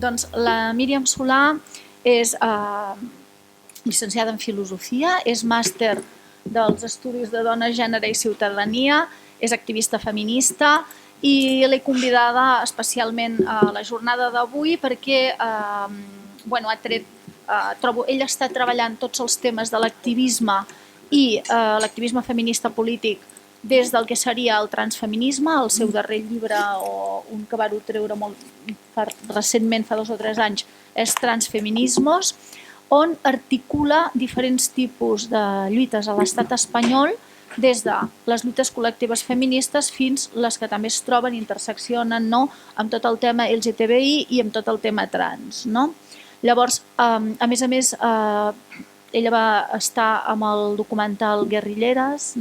Doncs la Míriam Solà és llicenciada en Filosofia, és màster dels Estudis de Dona, Gènere i Ciutadania, és activista feminista i l'he convidada especialment a la jornada d'avui perquè ella està treballant tots els temes de l'activisme i l'activisme feminista polític des del que seria el transfeminisme. El seu darrer llibre, o un que va treure recentment, fa 2 o 3 anys, és Transfeminismos, on articula diferents tipus de lluites a l'estat espanyol, des de les lluites col·lectives feministes fins les que també es troben, interseccionen amb tot el tema LGTBI i amb tot el tema trans. Llavors, a més, ella va estar amb el documental Guerrilleres,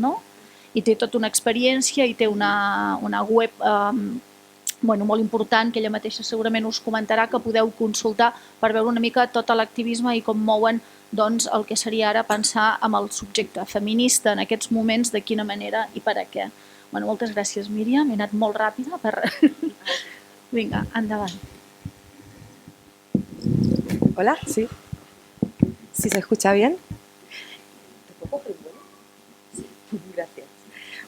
i té tota una experiència i té una web molt important que ella mateixa segurament us comentarà, que podeu consultar per veure una mica tot l'activisme i com mouen el que seria ara pensar amb el subjecte feminista en aquests moments, de quina manera i per a què. Moltes gràcies, Míriam, he anat molt ràpida. Vinga, endavant. Hola, ¿sí? ¿Sí se escucha bien? Gracias.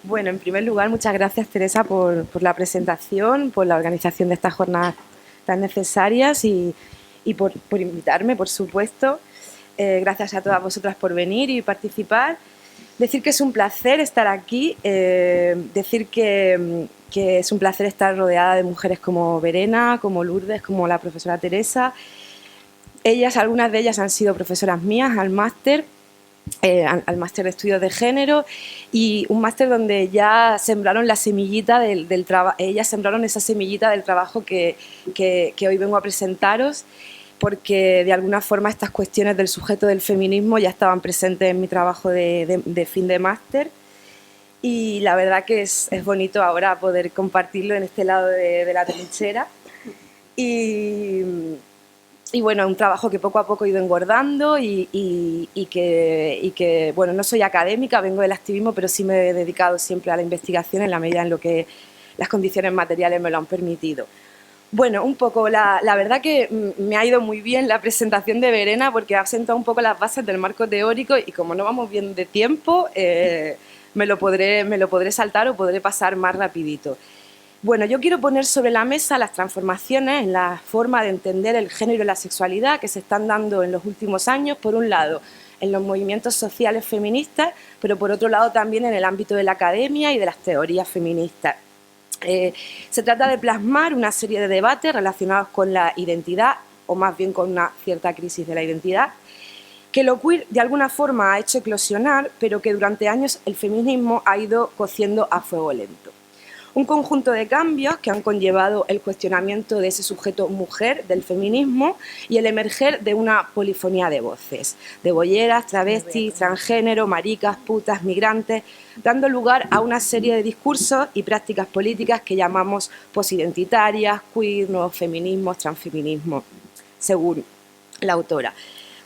Bueno, en primer lugar, muchas gracias, Teresa, por la presentación, por la organización de estas jornadas tan necesarias y por invitarme, por supuesto. Gracias a todas vosotras por venir y participar. Decir que es un placer estar aquí, decir que es un placer estar rodeada de mujeres como Verena, como Lourdes, como la profesora Teresa. Algunas de ellas han sido profesoras mías al máster de estudios de género, y un máster donde ya sembraron la semillita del trabajo. Ellas sembraron esa semillita del trabajo que hoy vengo a presentaros, porque de alguna forma estas cuestiones del sujeto del feminismo ya estaban presentes en mi trabajo de fin de máster, y la verdad que es bonito ahora poder compartirlo en este lado de la trinchera. Y bueno, un trabajo que poco a poco he ido engordando y que, bueno, no soy académica, vengo del activismo, pero sí me he dedicado siempre a la investigación en la medida en lo que las condiciones materiales me lo han permitido. Bueno, un poco, la verdad que me ha ido muy bien la presentación de Verena, porque ha sentado un poco las bases del marco teórico, y como no vamos bien de tiempo, me lo podré saltar o podré pasar más rapidito. Bueno, yo quiero poner sobre la mesa las transformaciones en la forma de entender el género y la sexualidad que se están dando en los últimos años, por un lado en los movimientos sociales feministas, pero por otro lado también en el ámbito de la academia y de las teorías feministas. Se trata de plasmar una serie de debates relacionados con la identidad, o más bien con una cierta crisis de la identidad, que lo queer de alguna forma ha hecho eclosionar, pero que durante años el feminismo ha ido cociendo a fuego lento. Un conjunto de cambios que han conllevado el cuestionamiento de ese sujeto mujer del feminismo y el emerger de una polifonía de voces, de bolleras, travestis, transgénero, maricas, putas, migrantes, dando lugar a una serie de discursos y prácticas políticas que llamamos posidentitarias, queer, nuevos feminismos, transfeminismo, según la autora.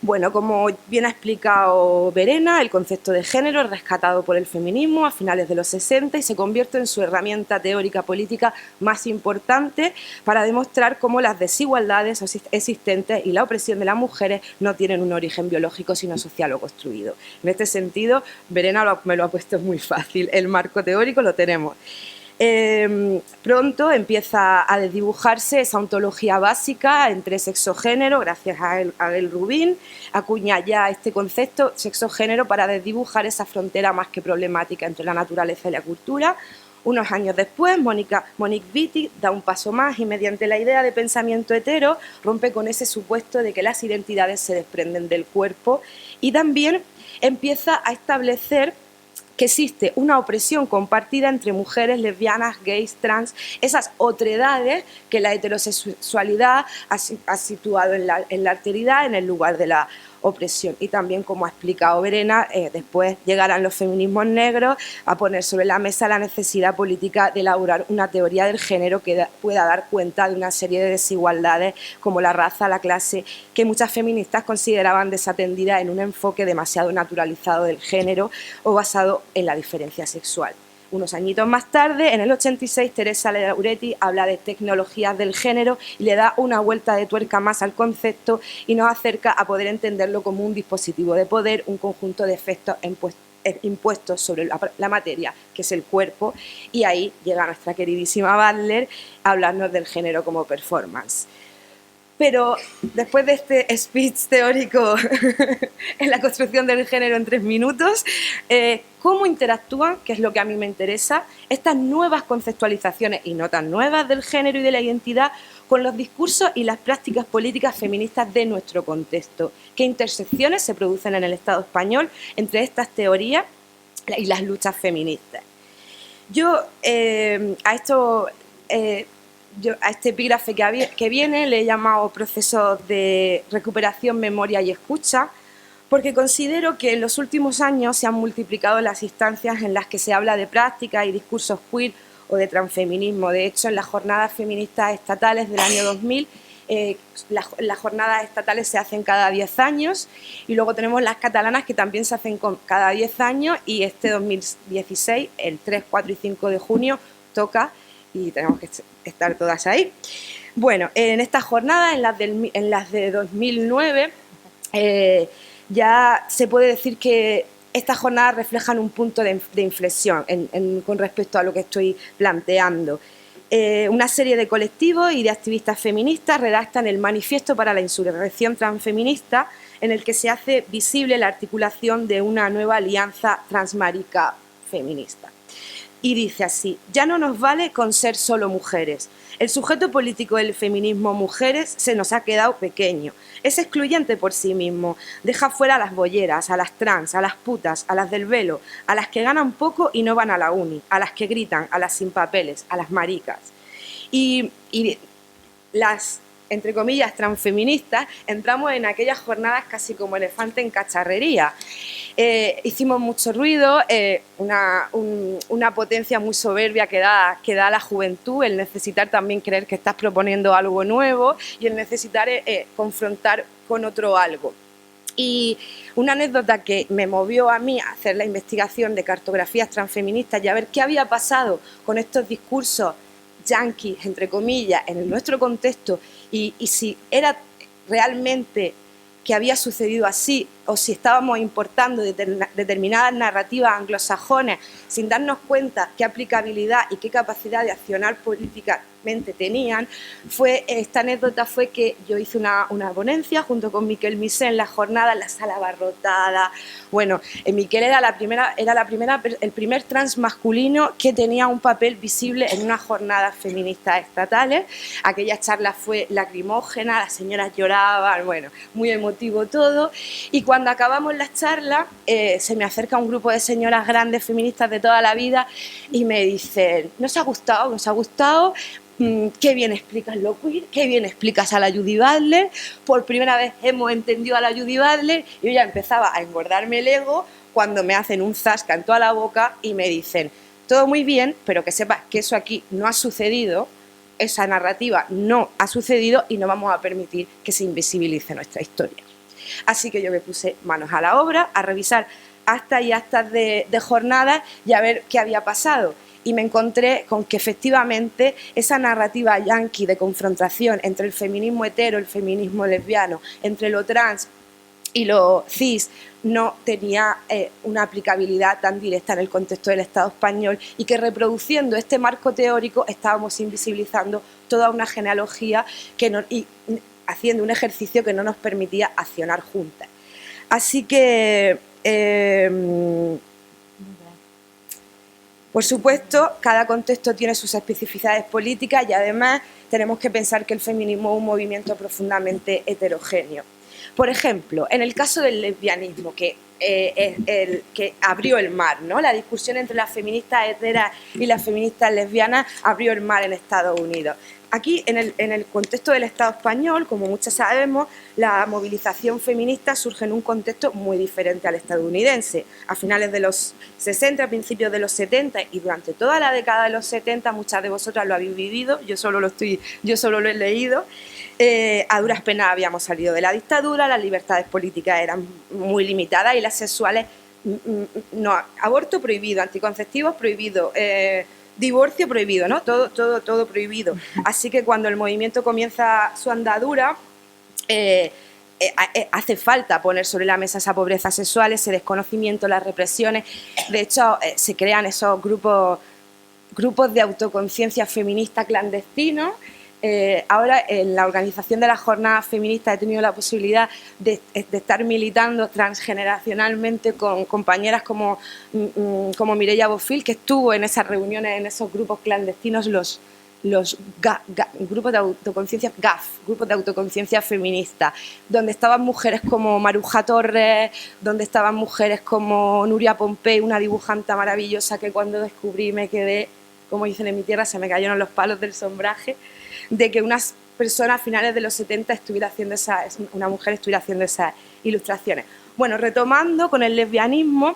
Bueno, como bien ha explicado Verena, el concepto de género es rescatado por el feminismo a finales de los 60 y se convierte en su herramienta teórica política más importante para demostrar cómo las desigualdades existentes y la opresión de las mujeres no tienen un origen biológico sino social o construido. En este sentido, Verena me lo ha puesto muy fácil, el marco teórico lo tenemos. Pronto empieza a desdibujarse esa ontología básica entre sexo-género, gracias a Gail Rubin, acuña ya este concepto sexo-género para desdibujar esa frontera más que problemática entre la naturaleza y la cultura. Unos años después, Monique Wittig da un paso más y mediante la idea de pensamiento hetero rompe con ese supuesto de que las identidades se desprenden del cuerpo, y también empieza a establecer que existe una opresión compartida entre mujeres, lesbianas, gays, trans, esas otredades que la heterosexualidad ha situado en la alteridad, en el lugar de la opresión. Y también, como ha explicado Verena, después llegarán los feminismos negros a poner sobre la mesa la necesidad política de elaborar una teoría del género que pueda dar cuenta de una serie de desigualdades como la raza, la clase, que muchas feministas consideraban desatendidas en un enfoque demasiado naturalizado del género o basado en la diferencia sexual. Unos añitos más tarde, en el 86, Teresa Lauretti habla de tecnologías del género y le da una vuelta de tuerca más al concepto y nos acerca a poder entenderlo como un dispositivo de poder, un conjunto de efectos impuestos sobre la materia, que es el cuerpo, y ahí llega nuestra queridísima Butler a hablarnos del género como performance. Pero después de este speech teórico en la construcción del género en 3 minutos, ¿cómo interactúan, que es lo que a mí me interesa, estas nuevas conceptualizaciones y no tan nuevas del género y de la identidad con los discursos y las prácticas políticas feministas de nuestro contexto? ¿Qué intersecciones se producen en el Estado español entre estas teorías y las luchas feministas? Yo a este epígrafe que viene le he llamado procesos de recuperación, memoria y escucha, porque considero que en los últimos años se han multiplicado las instancias en las que se habla de prácticas y discursos queer o de transfeminismo. De hecho, en las jornadas feministas estatales del año 2000, las jornadas estatales se hacen cada 10 años y luego tenemos las catalanas que también se hacen cada 10 años y este 2016, el 3, 4 y 5 de junio, toca y tenemos que estar todas ahí. Bueno, en estas jornadas, en las de 2009, ya se puede decir que estas jornadas reflejan un punto de inflexión con respecto a lo que estoy planteando. Una serie de colectivos y de activistas feministas redactan el Manifiesto para la Insurrección Transfeminista, en el que se hace visible la articulación de una nueva alianza transmarica feminista. Y dice así: ya no nos vale con ser solo mujeres. El sujeto político del feminismo mujeres se nos ha quedado pequeño. Es excluyente por sí mismo. Deja fuera a las bolleras, a las trans, a las putas, a las del velo, a las que ganan poco y no van a la uni, a las que gritan, a las sin papeles, a las maricas. Y las, entre comillas, transfeministas, entramos en aquellas jornadas casi como elefante en cacharrería. Hicimos mucho ruido, una potencia muy soberbia que da la juventud, el necesitar también creer que estás proponiendo algo nuevo y el necesitar confrontar con otro algo. Y una anécdota que me movió a mí a hacer la investigación de cartografías transfeministas y a ver qué había pasado con estos discursos yanquis, entre comillas, en nuestro contexto y si era realmente que había sucedido así o si estábamos importando determinadas narrativas anglosajonas sin darnos cuenta qué aplicabilidad y qué capacidad de accionar políticamente tenían, esta anécdota fue que yo hice una ponencia junto con Miquel Misé en la jornada, en la sala abarrotada. Bueno, Miquel era el primer trans masculino que tenía un papel visible en unas jornadas feministas estatales. Aquella charla fue lacrimógena, las señoras lloraban, bueno, muy emotivo todo. Y cuando acabamos la charla, se me acerca un grupo de señoras grandes feministas de toda la vida y me dicen: ¿nos ha gustado? ¿Nos ha gustado? Qué bien explicas lo queer, qué bien explicas a la Judy Butler, por primera vez hemos entendido a la Judy Butler. Y yo ya empezaba a engordarme el ego cuando me hacen un zasca en toda la boca y me dicen: todo muy bien, pero que sepas que eso aquí no ha sucedido, esa narrativa no ha sucedido y no vamos a permitir que se invisibilice nuestra historia. Así que yo me puse manos a la obra, a revisar actas y actas de jornadas y a ver qué había pasado. Y me encontré con que efectivamente esa narrativa yanqui de confrontación entre el feminismo hetero, el feminismo lesbiano, entre lo trans y lo cis, no tenía una aplicabilidad tan directa en el contexto del Estado español y que reproduciendo este marco teórico estábamos invisibilizando toda una genealogía y haciendo un ejercicio que no nos permitía accionar juntas. Así que por supuesto, cada contexto tiene sus especificidades políticas y además tenemos que pensar que el feminismo es un movimiento profundamente heterogéneo. Por ejemplo, en el caso del lesbianismo, que es el que abrió el mar, ¿no? La discusión entre las feministas heteras y las feministas lesbianas abrió el mar en Estados Unidos. Aquí, en el contexto del Estado español, como muchos sabemos, la movilización feminista surge en un contexto muy diferente al estadounidense. A finales de los 60, a principios de los 70 y durante toda la década de los 70, muchas de vosotras lo habéis vivido, yo solo lo he leído. A duras penas habíamos salido de la dictadura, las libertades políticas eran muy limitadas y las sexuales no, aborto prohibido, anticonceptivos prohibido, divorcio prohibido, ¿no? Todo prohibido. Así que cuando el movimiento comienza su andadura, hace falta poner sobre la mesa esa pobreza sexual, ese desconocimiento, las represiones. De hecho, se crean esos grupos de autoconciencia feminista clandestinos. Ahora en la organización de las jornadas feministas he tenido la posibilidad de estar militando transgeneracionalmente con compañeras como Mireia Bofill, que estuvo en esas reuniones, en esos grupos clandestinos, los grupos de autoconciencia GAF, grupos de autoconciencia feminista, donde estaban mujeres como Maruja Torres, donde estaban mujeres como Nuria Pompey, una dibujante maravillosa que cuando descubrí me quedé, como dicen en mi tierra, se me cayeron los palos del sombraje, de que una persona a finales de los 70 una mujer estuviera haciendo esas ilustraciones. Bueno, retomando con el lesbianismo,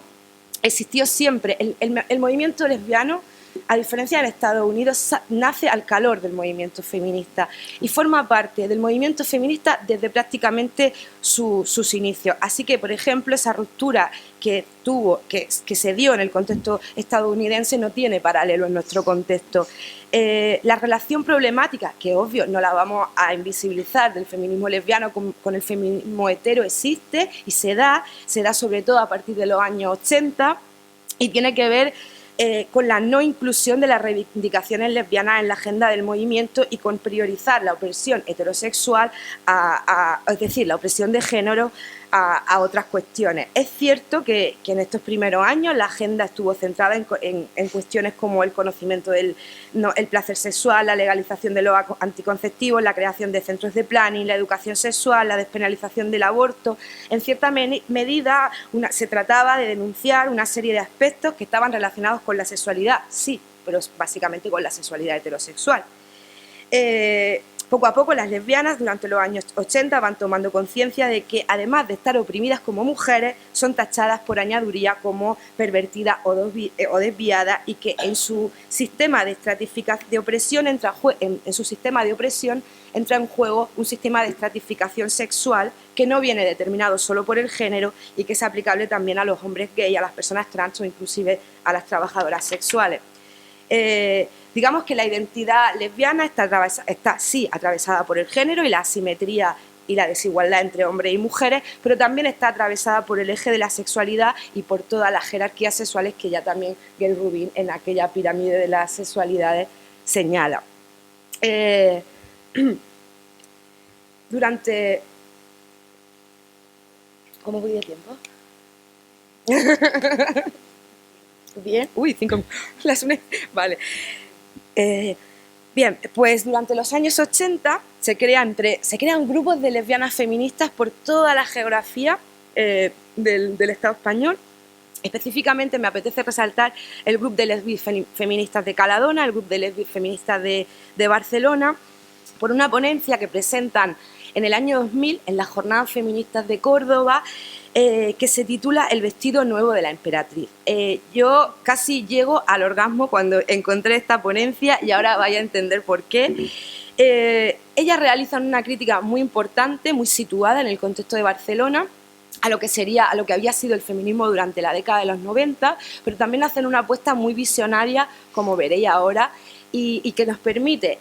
existió siempre, el movimiento lesbiano, a diferencia en Estados Unidos, nace al calor del movimiento feminista y forma parte del movimiento feminista desde prácticamente sus inicios. Así que, por ejemplo, esa ruptura que se dio en el contexto estadounidense no tiene paralelo en nuestro contexto. La relación problemática, que obvio no la vamos a invisibilizar, del feminismo lesbiano con el feminismo hetero existe y se da sobre todo a partir de los años 80 y tiene que ver con la no inclusión de las reivindicaciones lesbianas en la agenda del movimiento y con priorizar la opresión heterosexual, es decir, la opresión de género a otras cuestiones. Es cierto que en estos primeros años la agenda estuvo centrada en cuestiones como el conocimiento el placer sexual, la legalización de los anticonceptivos, la creación de centros de planning, la educación sexual, la despenalización del aborto. En cierta medida se trataba de denunciar una serie de aspectos que estaban relacionados con la sexualidad, sí, pero básicamente con la sexualidad heterosexual. Poco a poco las lesbianas durante los años 80 van tomando conciencia de que además de estar oprimidas como mujeres, son tachadas por añaduría como pervertidas o desviadas y que en su sistema de estratificación de opresión entra en juego un sistema de estratificación sexual que no viene determinado solo por el género y que es aplicable también a los hombres gay, a las personas trans o inclusive a las trabajadoras sexuales. Digamos que la identidad lesbiana está atravesada por el género y la asimetría y la desigualdad entre hombres y mujeres, pero también está atravesada por el eje de la sexualidad y por todas las jerarquías sexuales que ya también Gail Rubin en aquella pirámide de las sexualidades señala. Durante... ¿Cómo voy de tiempo? Bien, uy, 5 las vale. Bien, pues durante los años 80 se crean grupos de lesbianas feministas por toda la geografía del Estado español. Específicamente me apetece resaltar el grupo de lesbianas feministas de Caladona, el grupo de lesbianas feministas de Barcelona, por una ponencia que presentan en el año 2000 en las Jornadas Feministas de Córdoba, que se titula El vestido nuevo de la emperatriz. Yo casi llego al orgasmo cuando encontré esta ponencia y ahora vaya a entender por qué. Ellas realizan una crítica muy importante, muy situada en el contexto de Barcelona, a lo que había sido el feminismo durante la década de los 90, pero también hacen una apuesta muy visionaria, como veréis ahora, y que nos permite,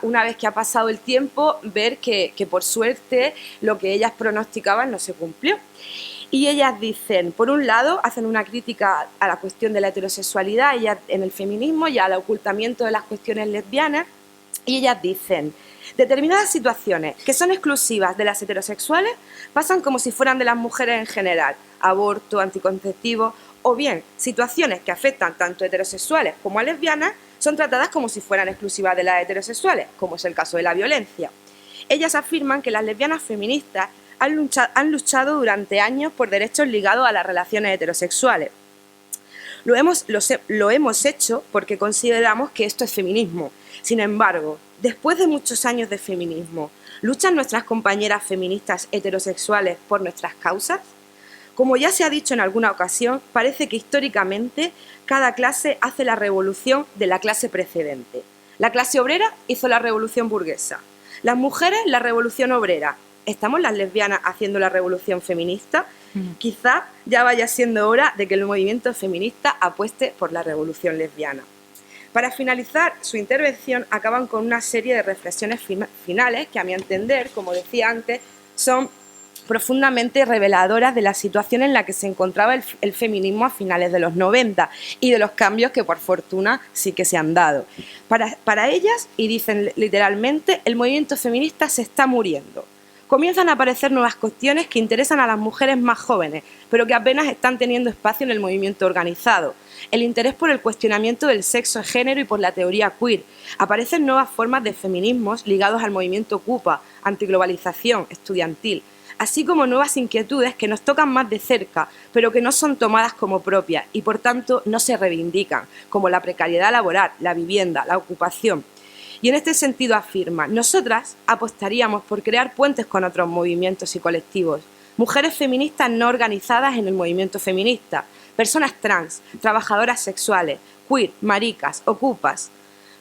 una vez que ha pasado el tiempo, ver que por suerte lo que ellas pronosticaban no se cumplió. Y ellas dicen, por un lado, hacen una crítica a la cuestión de la heterosexualidad en el feminismo y al ocultamiento de las cuestiones lesbianas, y ellas dicen, determinadas situaciones que son exclusivas de las heterosexuales pasan como si fueran de las mujeres en general, aborto, anticonceptivos, o bien situaciones que afectan tanto a heterosexuales como a lesbianas son tratadas como si fueran exclusivas de las heterosexuales, como es el caso de la violencia. Ellas afirman que las lesbianas feministas han luchado durante años por derechos ligados a las relaciones heterosexuales. Lo hemos hecho porque consideramos que esto es feminismo. Sin embargo, después de muchos años de feminismo, ¿luchan nuestras compañeras feministas heterosexuales por nuestras causas? Como ya se ha dicho en alguna ocasión, parece que históricamente cada clase hace la revolución de la clase precedente. La clase obrera hizo la revolución burguesa, las mujeres la revolución obrera, ¿estamos las lesbianas haciendo la revolución feminista? Quizá ya vaya siendo hora de que el movimiento feminista apueste por la revolución lesbiana. Para finalizar su intervención, acaban con una serie de reflexiones finales que, a mi entender, como decía antes, son profundamente reveladoras de la situación en la que se encontraba el feminismo a finales de los 90 y de los cambios que, por fortuna, sí que se han dado. Para ellas, y dicen literalmente, el movimiento feminista se está muriendo. Comienzan a aparecer nuevas cuestiones que interesan a las mujeres más jóvenes, pero que apenas están teniendo espacio en el movimiento organizado. El interés por el cuestionamiento del sexo de género y por la teoría queer. Aparecen nuevas formas de feminismos ligados al movimiento ocupa, antiglobalización, estudiantil, así como nuevas inquietudes que nos tocan más de cerca, pero que no son tomadas como propias y, por tanto, no se reivindican, como la precariedad laboral, la vivienda, la ocupación. Y en este sentido afirma, nosotras apostaríamos por crear puentes con otros movimientos y colectivos, mujeres feministas no organizadas en el movimiento feminista, personas trans, trabajadoras sexuales, queer, maricas, ocupas.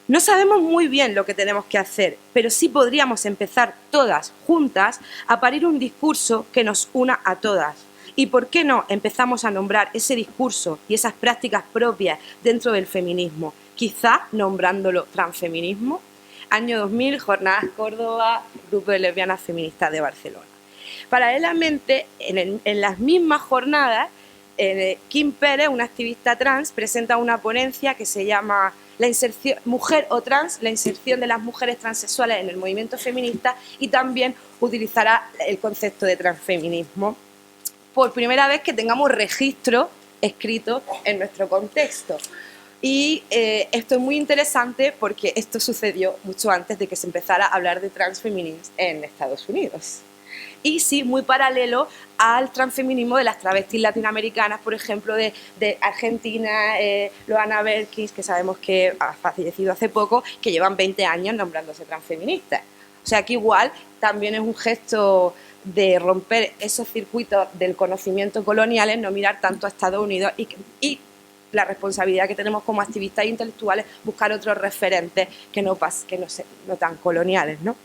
No sabemos muy bien lo que tenemos que hacer, pero sí podríamos empezar todas juntas a parir un discurso que nos una a todas. ¿Y por qué no empezamos a nombrar ese discurso y esas prácticas propias dentro del feminismo? Quizá nombrándolo transfeminismo. Año 2000, Jornadas Córdoba, Grupo de Lesbianas Feministas de Barcelona. Paralelamente, en las mismas jornadas, Kim Pérez, una activista trans, presenta una ponencia que se llama la inserción, Mujer o Trans, la inserción de las mujeres transexuales en el movimiento feminista, y también utilizará el concepto de transfeminismo. Por primera vez que tengamos registro escrito en nuestro contexto. Y esto es muy interesante porque esto sucedió mucho antes de que se empezara a hablar de transfeminismo en Estados Unidos. Y sí, muy paralelo al transfeminismo de las travestis latinoamericanas, por ejemplo, de Argentina, Loana Berkins, que sabemos que ha fallecido hace poco, que llevan 20 años nombrándose transfeministas. O sea que igual también es un gesto de romper esos circuitos del conocimiento colonial, no mirar tanto a Estados Unidos y la responsabilidad que tenemos como activistas intelectuales buscar otros referentes que no tan coloniales, ¿no?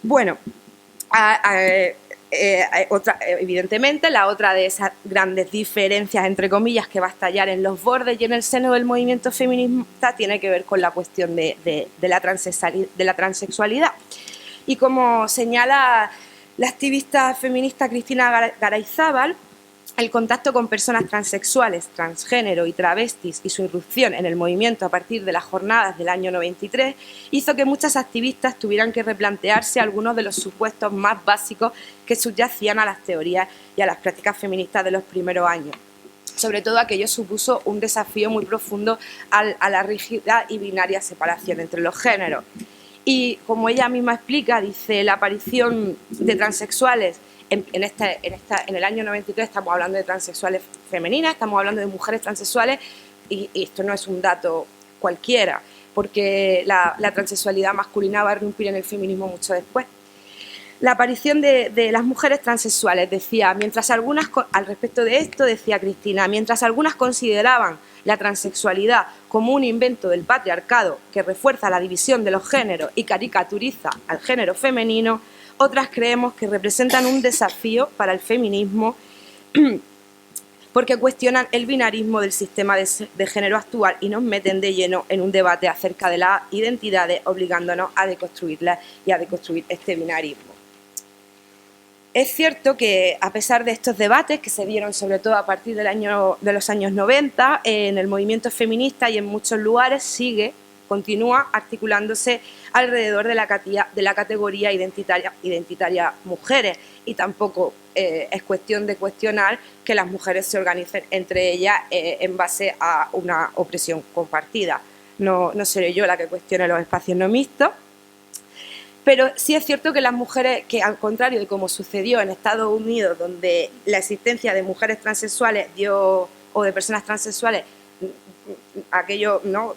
Bueno, evidentemente la otra de esas grandes diferencias, entre comillas, que va a estallar en los bordes y en el seno del movimiento feminista tiene que ver con la cuestión de la transexualidad. Y como señala la activista feminista Cristina Garayzábal, el contacto con personas transexuales, transgénero y travestis y su irrupción en el movimiento a partir de las jornadas del año 93 hizo que muchas activistas tuvieran que replantearse algunos de los supuestos más básicos que subyacían a las teorías y a las prácticas feministas de los primeros años. Sobre todo aquello supuso un desafío muy profundo a la rígida y binaria separación entre los géneros. Y como ella misma explica, dice, la aparición de transexuales en el año 93 estamos hablando de transexuales femeninas, estamos hablando de mujeres transexuales y esto no es un dato cualquiera, porque la transexualidad masculina va a irrumpir en el feminismo mucho después. La aparición de las mujeres transexuales, decía, mientras algunas, al respecto de esto, decía Cristina, mientras algunas consideraban la transexualidad como un invento del patriarcado que refuerza la división de los géneros y caricaturiza al género femenino, otras creemos que representan un desafío para el feminismo porque cuestionan el binarismo del sistema de género actual y nos meten de lleno en un debate acerca de las identidades, obligándonos a deconstruirlas y a deconstruir este binarismo. Es cierto que, a pesar de estos debates que se dieron sobre todo a partir de los años 90, en el movimiento feminista y en muchos lugares continúa articulándose alrededor de la categoría identitaria mujeres, y tampoco es cuestión de cuestionar que las mujeres se organicen entre ellas en base a una opresión compartida. No seré yo la que cuestione los espacios no mixtos, pero sí es cierto que las mujeres, que al contrario de como sucedió en Estados Unidos, donde la existencia de mujeres transexuales o de personas transexuales, aquello, ¿no?,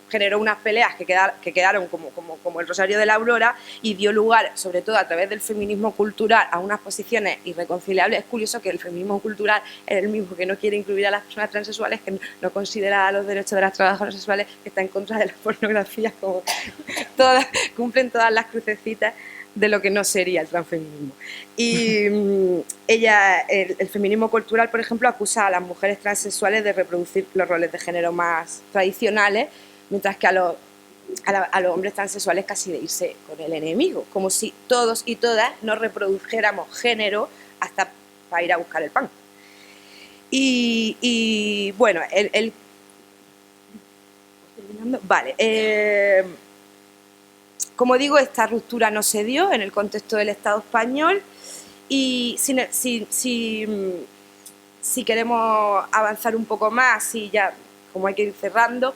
generó unas peleas que quedaron como el Rosario de la Aurora y dio lugar, sobre todo a través del feminismo cultural, a unas posiciones irreconciliables. Es curioso que el feminismo cultural es el mismo que no quiere incluir a las personas transexuales, que no considera los derechos de las trabajadoras sexuales, que está en contra de la pornografía, como cumplen todas las crucecitas de lo que no sería el transfeminismo. Y ella, el feminismo cultural, por ejemplo, acusa a las mujeres transexuales de reproducir los roles de género más tradicionales, mientras que a los hombres transexuales casi de irse con el enemigo, como si todos y todas no reprodujéramos género hasta para ir a buscar el pan. Y bueno, como digo, esta ruptura no se dio en el contexto del Estado español y si queremos avanzar un poco más y ya, como hay que ir cerrando,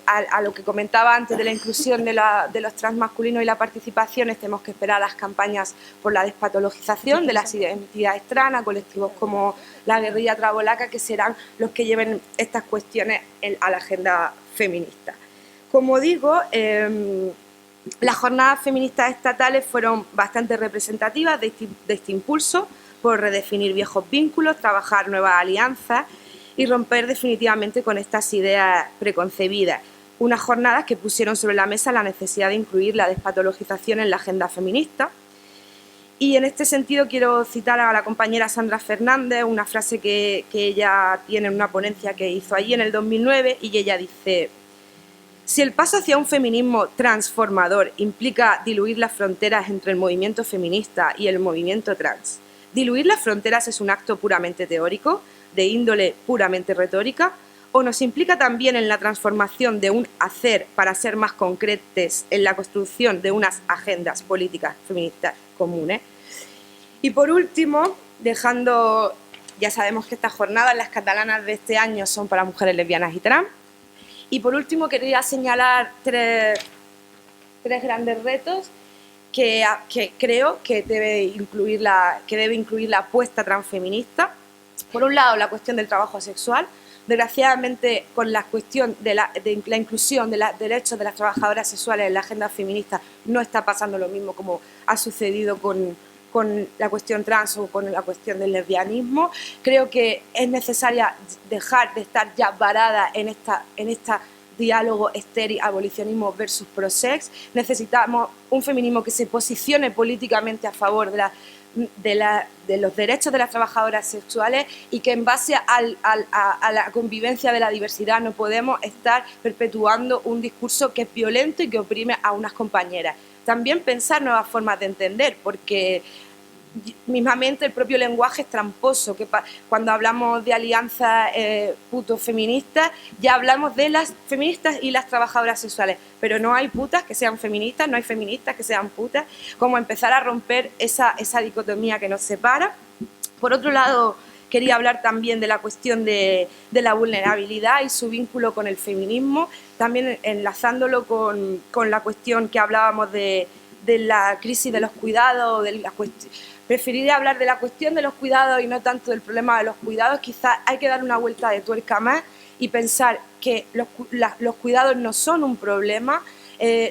a lo que comentaba antes de la inclusión de los transmasculinos y la participación, tenemos que esperar a las campañas por la despatologización de las identidades trans, a colectivos como la guerrilla trabolaca, que serán los que lleven estas cuestiones a la agenda feminista. Como digo, las jornadas feministas estatales fueron bastante representativas de este impulso por redefinir viejos vínculos, trabajar nuevas alianzas y romper definitivamente con estas ideas preconcebidas. Unas jornadas que pusieron sobre la mesa la necesidad de incluir la despatologización en la agenda feminista. Y en este sentido quiero citar a la compañera Sandra Fernández, una frase que ella tiene en una ponencia que hizo allí en el 2009, y ella dice: si el paso hacia un feminismo transformador implica diluir las fronteras entre el movimiento feminista y el movimiento trans, ¿diluir las fronteras es un acto puramente teórico, de índole puramente retórica, o nos implica también en la transformación de un hacer para ser más concretos en la construcción de unas agendas políticas feministas comunes? Y por último, ya sabemos que estas jornadas, las catalanas de este año, son para mujeres lesbianas y trans. Y por último quería señalar tres grandes retos que creo que debe incluir la apuesta transfeminista. Por un lado, la cuestión del trabajo sexual. Desgraciadamente, con la cuestión de la inclusión de los derechos de las trabajadoras sexuales en la agenda feminista no está pasando lo mismo como ha sucedido con la cuestión trans o con la cuestión del lesbianismo. Creo que es necesaria dejar de estar ya varada en esta diálogo estéril, abolicionismo versus prosex. Necesitamos un feminismo que se posicione políticamente a favor de los derechos de las trabajadoras sexuales y que en base a la convivencia de la diversidad no podemos estar perpetuando un discurso que es violento y que oprime a unas compañeras. También pensar nuevas formas de entender, porque mismamente el propio lenguaje es tramposo, que cuando hablamos de alianzas putos feministas, ya hablamos de las feministas y las trabajadoras sexuales, pero no hay putas que sean feministas, no hay feministas que sean putas, como empezar a romper esa dicotomía que nos separa. Por otro lado, quería hablar también de la cuestión de la vulnerabilidad y su vínculo con el feminismo, también enlazándolo con la cuestión que hablábamos de la crisis de los cuidados, preferiría hablar de la cuestión de los cuidados y no tanto del problema de los cuidados. Quizás hay que dar una vuelta de tuerca más y pensar que los cuidados no son un problema,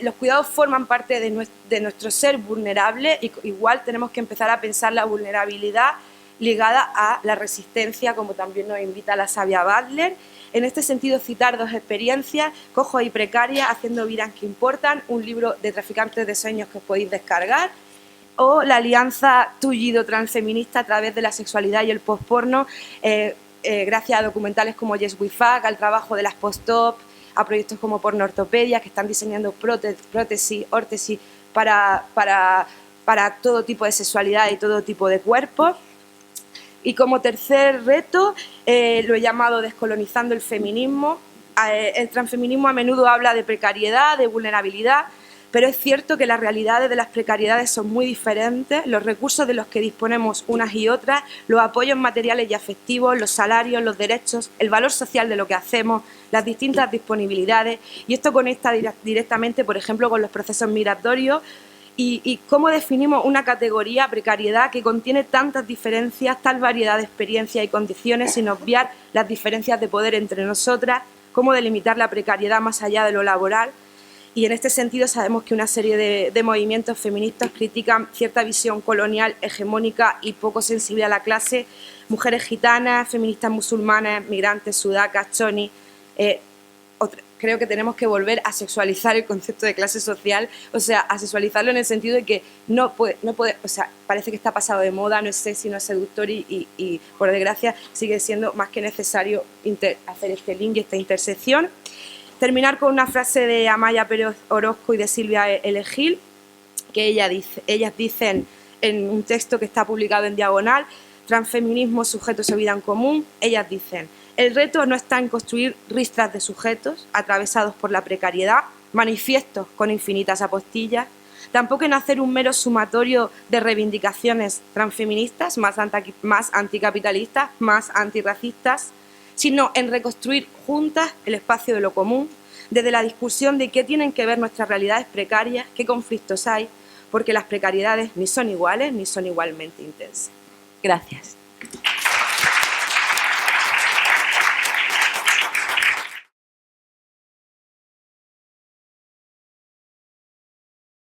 los cuidados forman parte de nuestro ser vulnerable, y igual tenemos que empezar a pensar la vulnerabilidad ligada a la resistencia, como también nos invita la sabia Butler. En este sentido, citar dos experiencias: Cojo y Precaria, haciendo vidas que importan, un libro de traficantes de sueños que os podéis descargar, o la alianza tullido transfeminista a través de la sexualidad y el postporno, gracias a documentales como Yes We Fuck, al trabajo de las post-op, a proyectos como Porno Ortopedia, que están diseñando prótesis, órtesis para todo tipo de sexualidad y todo tipo de cuerpos. Y como tercer reto, lo he llamado descolonizando el feminismo. El transfeminismo a menudo habla de precariedad, de vulnerabilidad, pero es cierto que las realidades de las precariedades son muy diferentes, los recursos de los que disponemos unas y otras, los apoyos materiales y afectivos, los salarios, los derechos, el valor social de lo que hacemos, las distintas disponibilidades, y esto conecta directamente, por ejemplo, con los procesos migratorios y cómo definimos una categoría, precariedad, que contiene tantas diferencias, tal variedad de experiencias y condiciones, sin obviar las diferencias de poder entre nosotras, cómo delimitar la precariedad más allá de lo laboral. Y en este sentido sabemos que una serie de movimientos feministas critican cierta visión colonial, hegemónica y poco sensible a la clase. Mujeres gitanas, feministas musulmanas, migrantes, sudacas, chonis, creo que tenemos que volver a sexualizar el concepto de clase social, o sea, a sexualizarlo en el sentido de que no puede, o sea, parece que está pasado de moda, no es sexy, no es seductor y por desgracia sigue siendo más que necesario hacer este link y esta intersección. Terminar con una frase de Amaya Pérez Orozco y de Silvia L. Gil, que ellas dicen en un texto que está publicado en Diagonal, Transfeminismo, sujetos o vida en común, ellas dicen: el reto no está en construir ristras de sujetos atravesados por la precariedad, manifiestos con infinitas apostillas, tampoco en hacer un mero sumatorio de reivindicaciones transfeministas, más anticapitalistas, más antirracistas, sino en reconstruir juntas el espacio de lo común, desde la discusión de qué tienen que ver nuestras realidades precarias, qué conflictos hay, porque las precariedades ni son iguales ni son igualmente intensas. Gracias.